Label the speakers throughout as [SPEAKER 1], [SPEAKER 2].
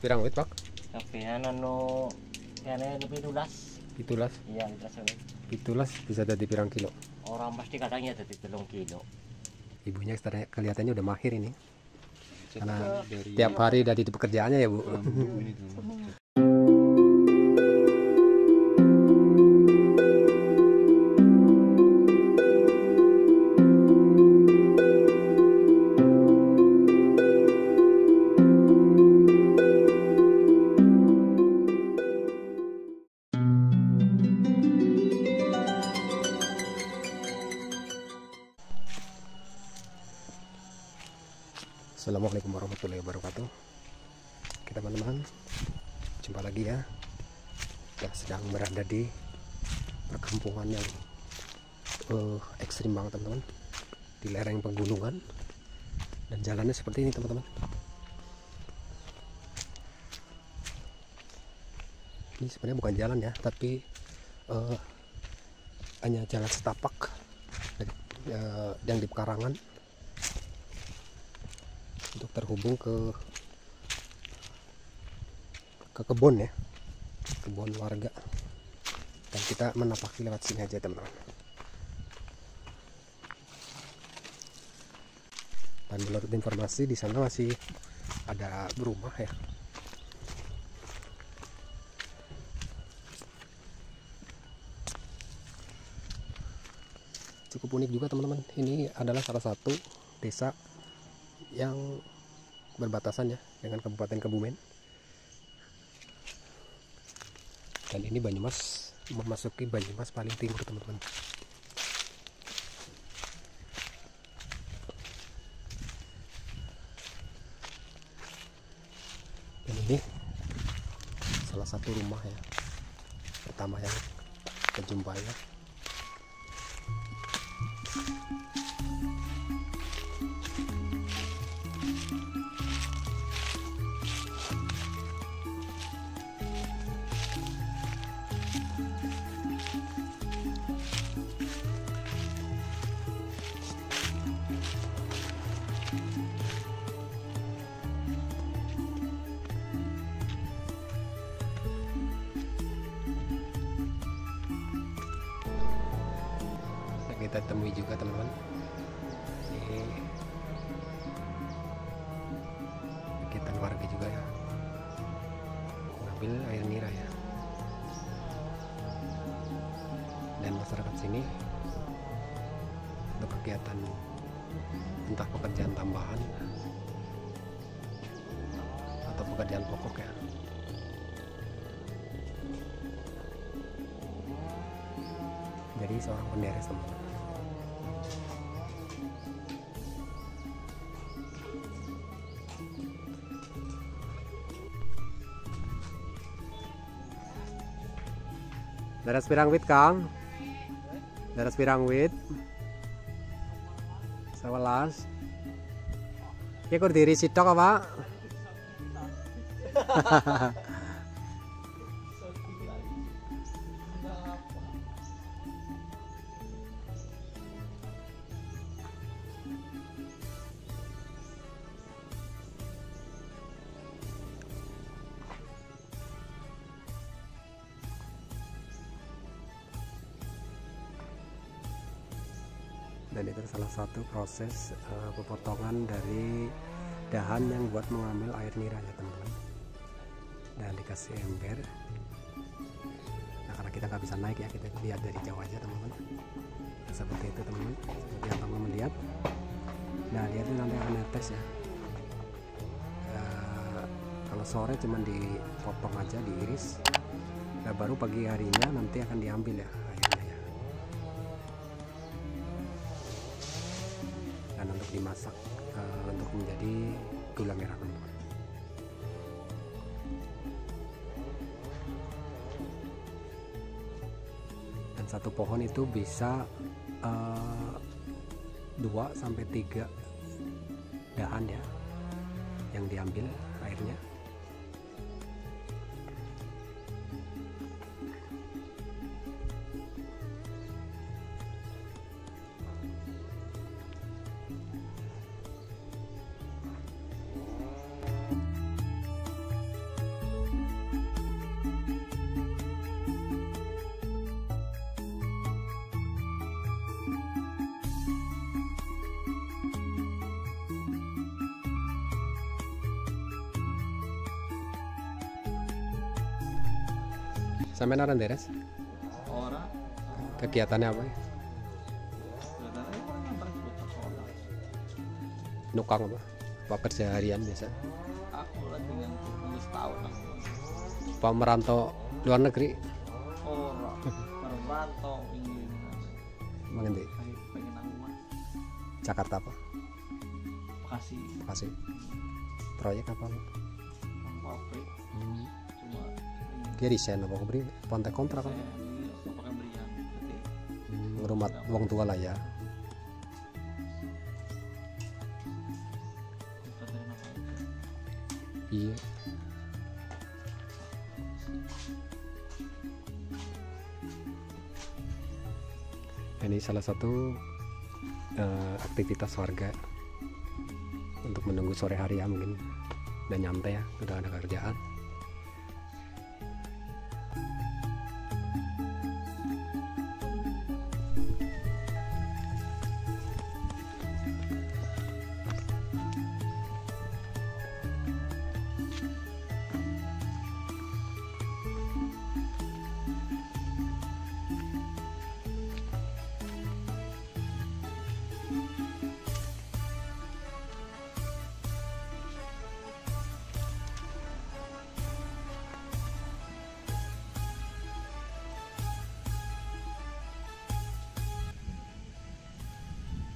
[SPEAKER 1] pirang wit, Pak?
[SPEAKER 2] Kapehan anu kene pitulas.
[SPEAKER 1] Pitulas.
[SPEAKER 2] Iya, pitulas.
[SPEAKER 1] Pitulas bisa jadi pirang kilo.
[SPEAKER 2] Orang pasti kadangnya jadi 3 kilo.
[SPEAKER 1] Ibunya kelihatannya udah mahir ini. Karena tiap hari dari pekerjaannya ya, Bu. Assalamualaikum warahmatullahi wabarakatuh. Oke teman-teman, jumpa lagi ya. Kita sedang berada di perkampungan yang ekstrim banget teman-teman, di lereng pegunungan, dan jalannya seperti ini teman-teman. Ini sebenarnya bukan jalan ya, tapi hanya jalan setapak yang di pekarangan untuk terhubung ke kebun ya, kebun warga, dan kita menapaki lewat sini aja teman-teman. Dan menurut informasi di sana masih ada rumah ya. Cukup unik juga teman-teman. Ini adalah salah satu desa yang berbatasan ya dengan Kabupaten Kebumen, dan ini Banyumas, memasuki Banyumas paling timur teman-teman. Dan ini salah satu rumah ya pertama yang kita jumpai ya. Kita temui juga teman-teman, ini kegiatan warga juga ya, mengambil air nira ya. Dan masyarakat sini untuk kegiatan entah pekerjaan tambahan atau pekerjaan pokok ya. Jadi seorang penderes teman-teman. Daras pirang wit Kang? Daras pirang wit? 11. Ya kur diri sitok apa? Dan itu salah satu proses pepotongan dari dahan yang buat mengambil air nira ya teman-teman, dan dikasih ember. Nah karena kita nggak bisa naik ya, kita lihat dari jauh aja teman-teman. Nah, seperti itu teman-teman, seperti yang teman-teman lihat. Nah lihat ini nanti akan netes ya. Kalau sore cuman dipotong aja, diiris. Nah baru pagi harinya nanti akan diambil ya airnya ya. Dan untuk dimasak untuk menjadi gula merah teman-teman. Dan satu pohon itu bisa 2 sampai 3 dahan ya yang diambil airnya. Sampai naran deres?
[SPEAKER 3] Orang
[SPEAKER 1] Kegiatannya apa?
[SPEAKER 3] sebenarnya orang ngantar bocah sekolah.
[SPEAKER 1] Nukang apa? Apa kerja harian biasa?
[SPEAKER 3] Aku lagi yang tulis tahun aku.
[SPEAKER 1] Apa merantau luar negeri?
[SPEAKER 3] Orang merantau ingin
[SPEAKER 1] Mengendi?
[SPEAKER 3] pengen aku mah.
[SPEAKER 1] Jakarta apa?
[SPEAKER 3] Bekasi
[SPEAKER 1] Bekasi. Proyek apa?
[SPEAKER 3] pabrik
[SPEAKER 1] Hmm.
[SPEAKER 3] cuma
[SPEAKER 1] Dia desain apa beri? Pontek kontrak kan?
[SPEAKER 3] saya ini pakai berian jadi
[SPEAKER 1] Rumah wong tua lah ya.
[SPEAKER 3] bukan dari nama itu.
[SPEAKER 1] Iya. Ini salah satu aktivitas warga untuk menunggu sore hari ya, mungkin udah nyantai ya, udah ada kerjaan.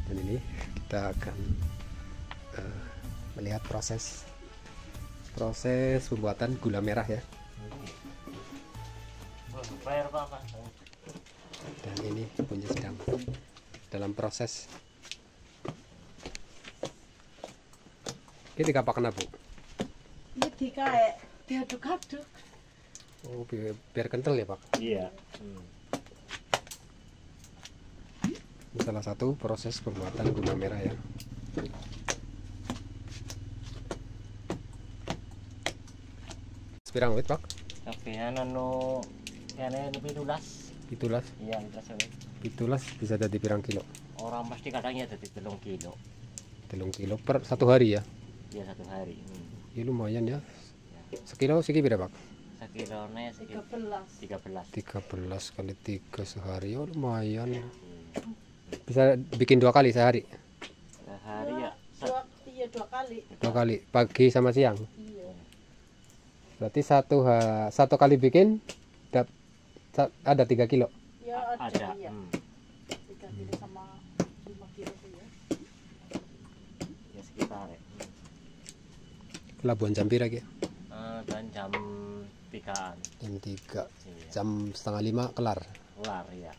[SPEAKER 1] Dan ini kita akan melihat proses pembuatan gula merah ya.
[SPEAKER 2] Bayar apa?
[SPEAKER 1] Dan ini punya sedang dalam proses. Ini dikapakan Bu?
[SPEAKER 4] Ini dikaek diaduk-aduk.
[SPEAKER 1] Oh, biar kental ya Pak.
[SPEAKER 2] Iya.
[SPEAKER 1] Ini salah satu proses pembuatan gula merah ya. Sepirang wit Pak?
[SPEAKER 2] Tapi anu kene lebih dulas.
[SPEAKER 1] Itulah,
[SPEAKER 2] Iya, itu
[SPEAKER 1] itulah bisa jadi pirang kilo.
[SPEAKER 2] orang pasti kadangnya jadi 3 kilo.
[SPEAKER 1] 3 kilo per satu hari ya.
[SPEAKER 2] Iya, 1 hari.
[SPEAKER 1] Ya lumayan ya. Sekilo segi berapa Pak?
[SPEAKER 2] Sekilone sekitar
[SPEAKER 4] 13.
[SPEAKER 2] 13.
[SPEAKER 1] 13 kali 3 sehari, oh lumayan. Bisa bikin 2 kali sehari.
[SPEAKER 2] Sehari ya.
[SPEAKER 4] Iya, 2 kali.
[SPEAKER 1] 2 kali, pagi sama siang.
[SPEAKER 4] Iya.
[SPEAKER 1] Berarti satu kali bikin ada 3 kilo.
[SPEAKER 4] Ya ada.
[SPEAKER 2] Ada.
[SPEAKER 4] Iya. 3 kilo sama 5 kilo tuh ya.
[SPEAKER 2] Ya sekitar ya.
[SPEAKER 1] Pelabuhan jam pira ya?
[SPEAKER 2] Dan jam 3-an.
[SPEAKER 1] Jam 3.
[SPEAKER 2] Iya.
[SPEAKER 1] Jam setengah 5 kelar.
[SPEAKER 2] Kelar ya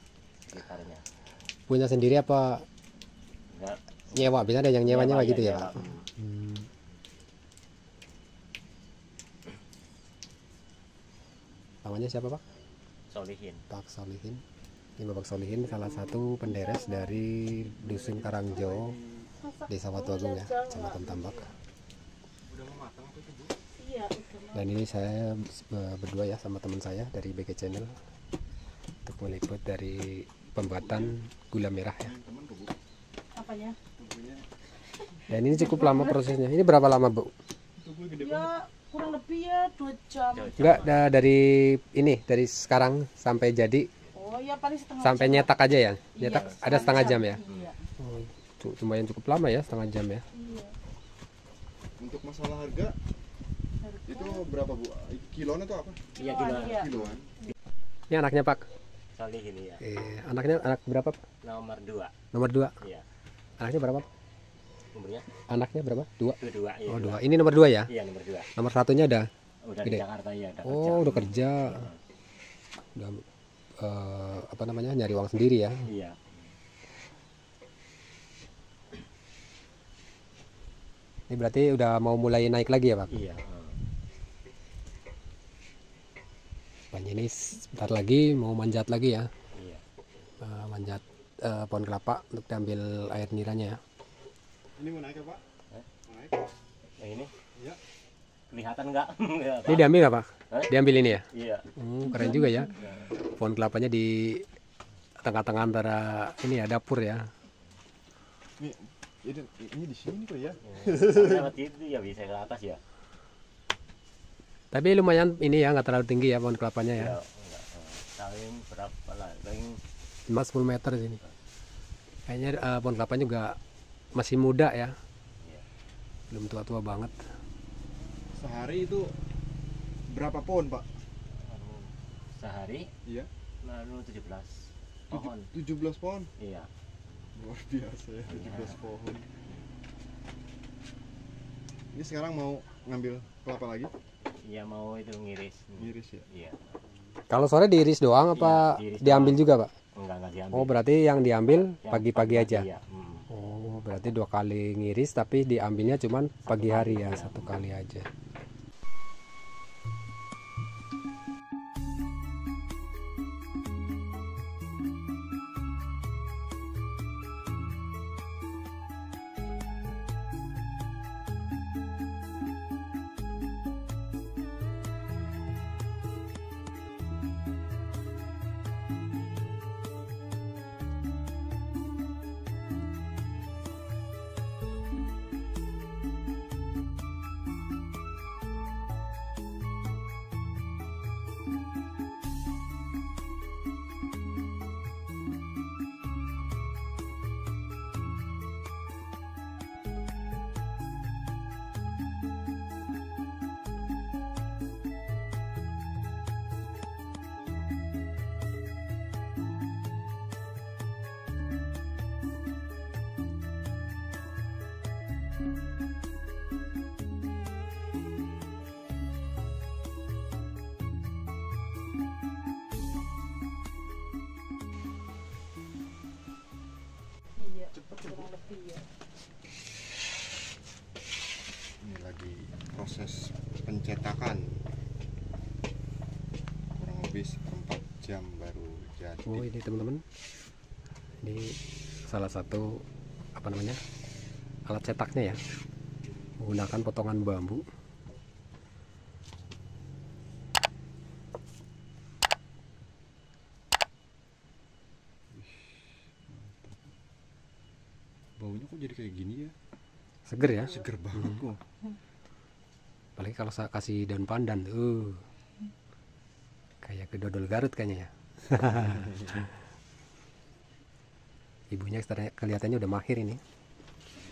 [SPEAKER 2] sekitarnya.
[SPEAKER 1] Punya sendiri apa
[SPEAKER 2] Enggak
[SPEAKER 1] nyewa? Bisa ada yang nyewa-nyewa gitu ya,
[SPEAKER 2] nyewa.
[SPEAKER 1] Pak? Namanya siapa Pak?
[SPEAKER 2] Solihin.
[SPEAKER 1] Pak Solihin. Ini Bapak Solihin salah satu penderes dari Dusun Karangjo, Desa Watu Agung ya, Kecamatan Tambak.
[SPEAKER 4] Iya, udah.
[SPEAKER 1] Dan ini saya berdua ya sama teman saya dari BG Channel untuk meliput dari pembuatan gula merah ya.
[SPEAKER 4] Apanya?
[SPEAKER 1] Dan ini cukup lama prosesnya. Ini berapa lama Bu?
[SPEAKER 4] Ya kurang lebih ya 2 jam.
[SPEAKER 1] Enggak, dari sekarang sampai jadi
[SPEAKER 4] Oh ya paling setengah
[SPEAKER 1] sampai
[SPEAKER 4] jam.
[SPEAKER 1] nyetak aja ya.
[SPEAKER 4] Iya,
[SPEAKER 1] Nyetak ada setengah jam ya.
[SPEAKER 4] Iya.
[SPEAKER 1] Oh, lumayan cukup lama ya, setengah jam ya.
[SPEAKER 4] Iya.
[SPEAKER 5] Untuk masalah harga itu berapa Bu? Kiloan atau apa?
[SPEAKER 2] Iya,
[SPEAKER 4] Iya.
[SPEAKER 5] Kiloan.
[SPEAKER 1] Ini anaknya Pak.
[SPEAKER 2] Solihin ya.
[SPEAKER 1] Anaknya anak berapa? Pak?
[SPEAKER 2] Nomor 2.
[SPEAKER 1] Nomor 2.
[SPEAKER 2] Iya.
[SPEAKER 1] Anaknya berapa? Pak?
[SPEAKER 2] Umurnya
[SPEAKER 1] Anaknya berapa? 2.
[SPEAKER 2] itu 2 ya.
[SPEAKER 1] Oh, 2. Ini nomor 2 ya.
[SPEAKER 2] Iya, nomor 2.
[SPEAKER 1] Nomor satunya ada.
[SPEAKER 2] Udah
[SPEAKER 1] Gede.
[SPEAKER 2] di Jakarta ya, udah kerja.
[SPEAKER 1] Oh, udah kerja. Udah apa namanya? Nyari uang sendiri ya.
[SPEAKER 2] Iya.
[SPEAKER 1] Ini berarti udah mau mulai naik lagi ya, Pak?
[SPEAKER 2] Iya.
[SPEAKER 1] Banyak ini sebentar lagi mau manjat lagi ya.
[SPEAKER 2] Iya.
[SPEAKER 1] Manjat pohon kelapa untuk diambil air niranya ya.
[SPEAKER 5] Ini mau naik ya Pak?
[SPEAKER 2] Hah?
[SPEAKER 5] Mau naik?
[SPEAKER 2] Yang ini
[SPEAKER 5] Iya.
[SPEAKER 2] kelihatan enggak? Enggak.
[SPEAKER 1] Ini diambil nggak Pak?
[SPEAKER 2] Hah?
[SPEAKER 1] Diambil ini ya?
[SPEAKER 2] Iya.
[SPEAKER 1] Keren juga ya. Pohon kelapanya di tengah-tengah antara ini ya, dapur ya.
[SPEAKER 5] Ini di sini kok ya?
[SPEAKER 2] Lewat itu ya bisa ke atas ya.
[SPEAKER 1] Tapi lumayan ini ya, nggak terlalu tinggi ya pohon kelapanya ya.
[SPEAKER 2] Iya, enggak. paling berapa lah, paling
[SPEAKER 1] 5-10 meter sini. Kayaknya pohon kelapa juga masih muda ya,
[SPEAKER 2] ya,
[SPEAKER 1] belum tua-tua banget.
[SPEAKER 5] Sehari itu berapa pohon, Pak?
[SPEAKER 2] anu, sehari
[SPEAKER 5] Iya.
[SPEAKER 2] lalu 17 pohon.
[SPEAKER 5] 17 pohon.
[SPEAKER 2] Iya.
[SPEAKER 5] Luar biasa ya, 17 pohon. Ini sekarang mau ngambil kelapa lagi?
[SPEAKER 2] Iya, mau itu ngiris.
[SPEAKER 5] Miris ya.
[SPEAKER 2] Iya.
[SPEAKER 1] Kalau sore diiris doang apa
[SPEAKER 2] Iya, diiris
[SPEAKER 1] diambil
[SPEAKER 2] doang.
[SPEAKER 1] juga, Pak?
[SPEAKER 2] Enggak diambil.
[SPEAKER 1] Oh, berarti yang diambil
[SPEAKER 2] Yang
[SPEAKER 1] pagi-pagi aja.
[SPEAKER 2] Iya.
[SPEAKER 1] Oh, berarti 2 kali ngiris tapi diambilnya cuman pagi hari ya,
[SPEAKER 2] iya.
[SPEAKER 1] 1 kali aja.
[SPEAKER 4] Iya, kurang lebih ya.
[SPEAKER 5] Ini lagi proses pencetakan. Kurang lebih 4 jam baru jadi.
[SPEAKER 1] Oh, ini teman-teman. Ini salah satu apa namanya? Alat cetaknya ya. Menggunakan potongan bambu.
[SPEAKER 5] Baunya kok jadi kayak gini ya?
[SPEAKER 1] Seger ya.
[SPEAKER 5] Seger banget kok.
[SPEAKER 1] Apalagi kalau saya kasih daun pandan tuh. Kayak ke dodol Garut kayaknya ya. Ibunya kelihatannya udah mahir ini.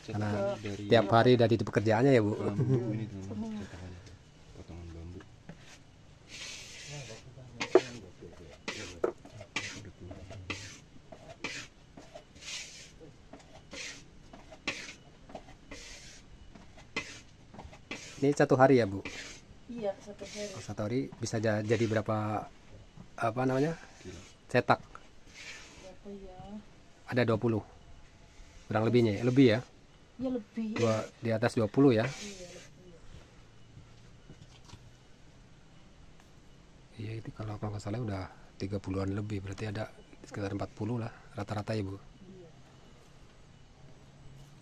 [SPEAKER 1] Karena
[SPEAKER 5] Dari
[SPEAKER 1] tiap hari dari pekerjaannya ya, Bu.
[SPEAKER 5] bambu ini teman cetakannya. Potongan bambu.
[SPEAKER 1] Ini 1 hari ya, Bu.
[SPEAKER 4] Iya, 1 hari.
[SPEAKER 1] 1 hari bisa jadi berapa apa namanya?
[SPEAKER 5] Kilo.
[SPEAKER 1] Cetak.
[SPEAKER 4] Berapa ya?
[SPEAKER 1] Ada 20. Kurang lebihnya ya, lebih ya.
[SPEAKER 4] Ya lebih.
[SPEAKER 1] Di atas 20 ya.
[SPEAKER 4] Iya, lebih.
[SPEAKER 1] Iya, itu kalau nggak salah udah 30-an lebih, berarti ada sekitar 40 lah rata-rata ya, Bu.
[SPEAKER 4] Iya.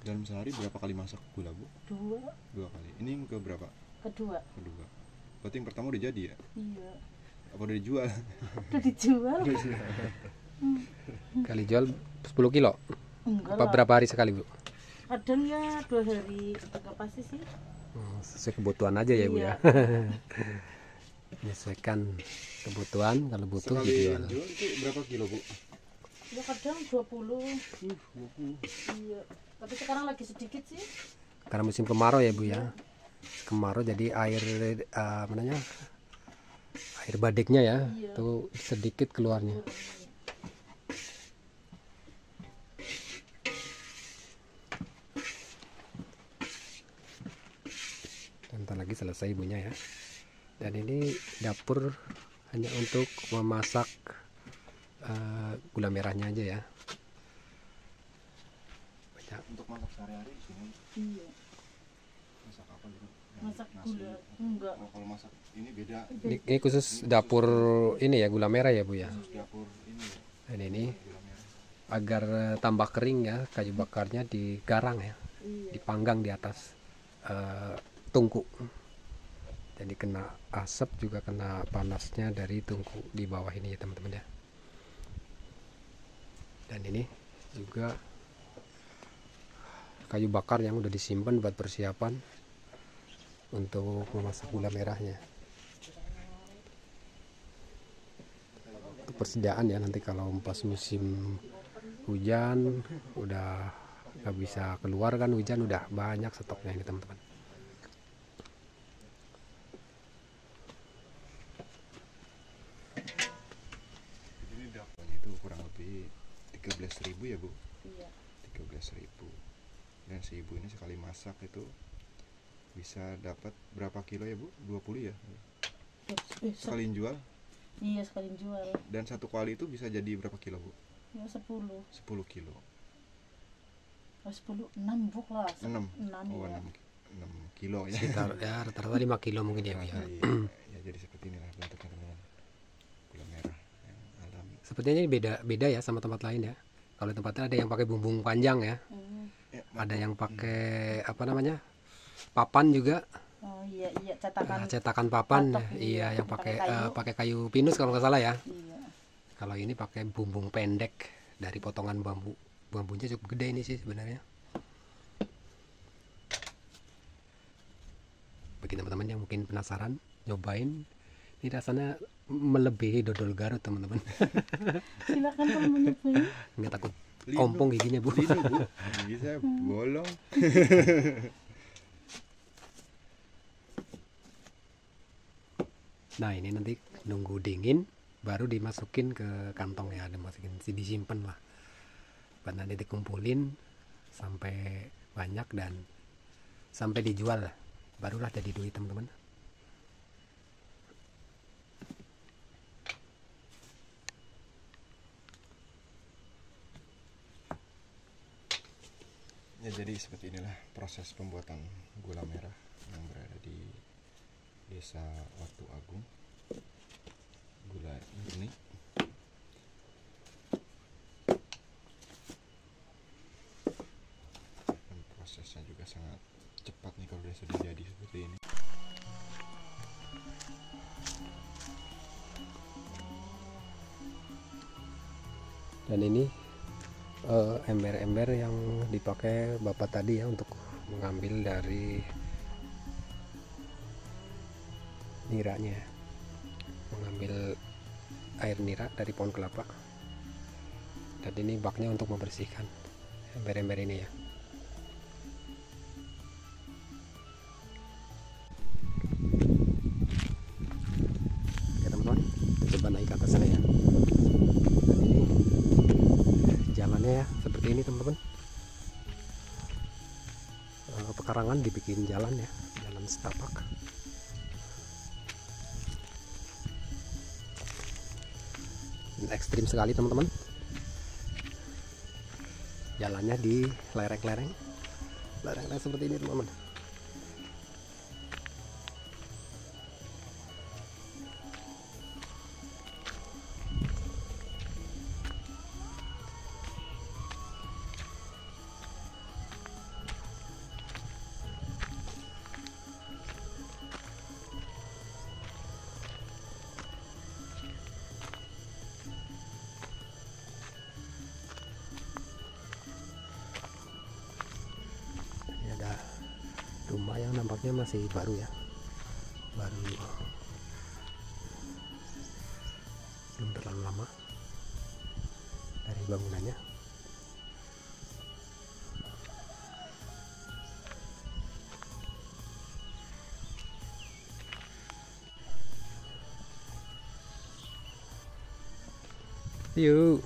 [SPEAKER 5] Dalam sehari berapa kali masak gula, Bu?
[SPEAKER 4] 2,
[SPEAKER 5] 2 kali. Ini yang ke berapa?
[SPEAKER 4] kedua.
[SPEAKER 5] Kedua. Berarti yang pertama udah jadi ya?
[SPEAKER 4] Iya.
[SPEAKER 5] Apa udah dijual?
[SPEAKER 4] Udah dijual?
[SPEAKER 1] Kali jual 10 kilo.
[SPEAKER 4] Enggak
[SPEAKER 1] Apa
[SPEAKER 4] lah.
[SPEAKER 1] berapa hari sekali, Bu?
[SPEAKER 4] Kadang ya 2 hari. Enggak pasti sih.
[SPEAKER 1] Sesuai kebutuhan aja ya, Bu
[SPEAKER 4] Iya.
[SPEAKER 1] ya. Menyesuaikan kebutuhan, kalau butuh
[SPEAKER 5] Sekali
[SPEAKER 1] dijual.
[SPEAKER 5] jual itu berapa kilo, Bu?
[SPEAKER 4] Ya kadang 20.
[SPEAKER 5] 20.
[SPEAKER 4] Iya. Tapi sekarang lagi sedikit sih.
[SPEAKER 1] Karena musim kemarau ya, Bu ya. Kemarau jadi air mananya? Air badiknya ya,
[SPEAKER 4] Iya.
[SPEAKER 1] itu sedikit keluarnya. Bentar lagi selesai ibunya ya. Dan ini dapur hanya untuk memasak gula merahnya aja ya. Banyak.
[SPEAKER 5] Untuk masak sehari-hari di sini
[SPEAKER 4] Iya.
[SPEAKER 5] masak apa gitu?
[SPEAKER 4] Masak
[SPEAKER 5] Nasi.
[SPEAKER 4] gula. Enggak.
[SPEAKER 5] Oh, kalau masak ini beda.
[SPEAKER 1] Ini khusus dapur ini ya, gula merah ya, Bu ya.
[SPEAKER 5] Khusus dapur ini ya,
[SPEAKER 1] Dan ini
[SPEAKER 5] gula merah.
[SPEAKER 1] agar tambah kering ya, kayu bakarnya digarang ya,
[SPEAKER 4] Iya.
[SPEAKER 1] dipanggang di atas tungku. Jadi kena asap juga kena panasnya dari tungku di bawah ini ya, teman-teman ya. Dan ini juga kayu bakar yang udah disimpan buat persiapan untuk memasak gula merahnya. untuk persediaan ya, nanti kalau pas musim hujan udah nggak bisa keluar kan, hujan udah banyak stoknya ini teman-teman.
[SPEAKER 5] Ini dapatnya itu kurang lebih 13.000 ya Bu?
[SPEAKER 4] Iya.
[SPEAKER 5] 13.000. Dan si ibu ini sekali masak itu bisa dapat berapa kilo ya Bu? 20 ya? Sekali jual?
[SPEAKER 4] Iya, sekali jual.
[SPEAKER 5] Dan satu kali itu bisa jadi berapa kilo Bu?
[SPEAKER 4] Ya 10.
[SPEAKER 5] 10 kilo.
[SPEAKER 4] 10, 6 buk lah.
[SPEAKER 5] 6.
[SPEAKER 4] 6
[SPEAKER 5] Oh,
[SPEAKER 4] ya.
[SPEAKER 5] 6 kilo ya.
[SPEAKER 1] Sekitar ya rata-rata 5 kilo mungkin ya Bu ya.
[SPEAKER 5] Ya jadi seperti inilah bentuknya teman-teman. Gula merah yang alami.
[SPEAKER 1] Sepertinya ini beda ya sama tempat lain ya. Kalau tempatnya ada yang pakai bumbung panjang ya,
[SPEAKER 5] Ya,
[SPEAKER 1] ada yang pakai apa namanya, papan juga.
[SPEAKER 4] Oh iya, iya, cetakan.
[SPEAKER 1] Cetakan papan ya.
[SPEAKER 4] Patok,
[SPEAKER 1] Iya, yang pakai
[SPEAKER 4] kayu.
[SPEAKER 1] pakai kayu pinus kalau nggak salah ya.
[SPEAKER 4] Iya.
[SPEAKER 1] Kalau ini pakai bumbung pendek dari potongan bambu. Bambunya cukup gede ini sih sebenarnya. Bagi teman-teman yang mungkin penasaran, nyobain. Ini rasanya melebihi dodol Garut teman-teman.
[SPEAKER 4] Silakan kalau mencoba.
[SPEAKER 1] Nggak takut
[SPEAKER 5] Lino.
[SPEAKER 1] kompong giginya Bu.
[SPEAKER 5] Lino Bu, gigi saya bolong.
[SPEAKER 1] Nah ini nanti nunggu dingin baru dimasukin ke kantong ya, dimasukin disimpan lah. Buat nanti dikumpulin sampai banyak dan sampai dijual lah, barulah jadi duit teman-teman.
[SPEAKER 5] Ya jadi seperti inilah proses pembuatan gula merah yang berada di Desa Watu Agung. Gula ini dan prosesnya juga sangat cepat nih kalau sudah jadi seperti ini.
[SPEAKER 1] Dan ini ember-ember yang dipakai bapak tadi ya untuk mengambil dari niranya, mengambil air nira dari pohon kelapa. Dan ini baknya untuk membersihkan ember-ember ini ya. Oke teman-teman, kita coba naik ke atas sana ya. Dan ini jalannya ya seperti ini teman-teman. Pekarangan dibikin jalan ya, jalan setapak. Dan ekstrim sekali teman-teman. Jalannya di lereng-lereng, lereng-lereng seperti ini teman-teman. Rumah yang nampaknya masih baru ya, baru belum terlalu lama dari bangunannya. Yuk.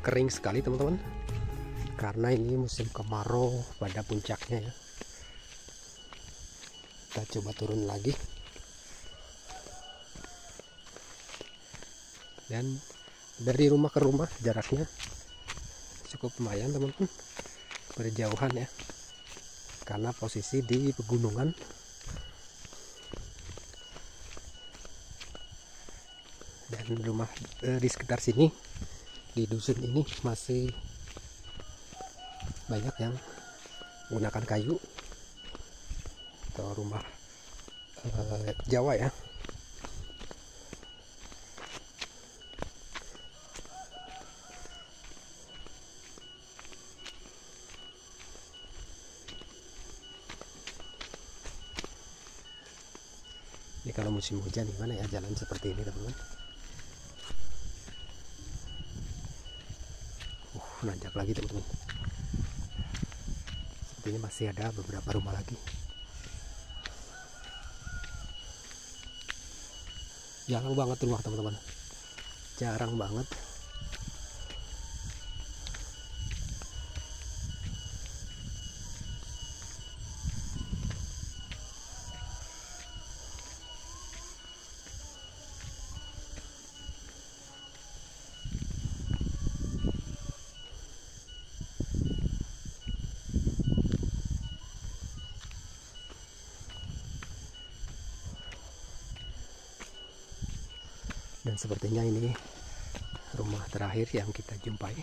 [SPEAKER 1] Kering sekali teman-teman, karena ini musim kemarau pada puncaknya ya. Kita coba turun lagi. Dan dari rumah ke rumah jaraknya cukup lumayan teman-teman, berjauhan ya, karena posisi di pegunungan. Dan rumah di sekitar sini, di dusun ini masih banyak yang menggunakan kayu atau rumah Jawa ya. Ini kalau musim hujan gimana ya jalan seperti ini teman-teman. Nanjak lagi teman-teman. Sepertinya masih ada beberapa rumah lagi. Jarang banget rumah teman-teman, jarang banget. Dan sepertinya ini rumah terakhir yang kita jumpai.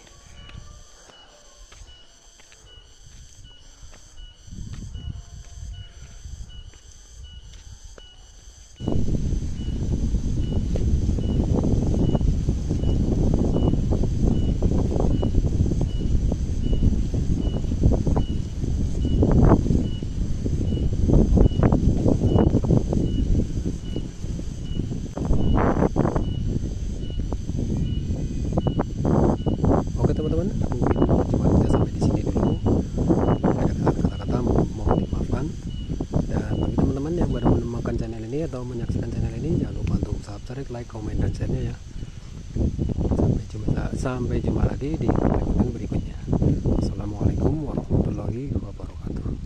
[SPEAKER 1] Teman-teman, mungkin cuma kita sampai di sini dulu. Ada kata-kata mohon dimaafkan. Dan bagi teman-teman yang baru menemukan channel ini atau menyaksikan channel ini, jangan lupa untuk subscribe, like, komen, dan share-nya ya. Sampai jumpa lagi di konten berikutnya. Assalamualaikum warahmatullahi wabarakatuh.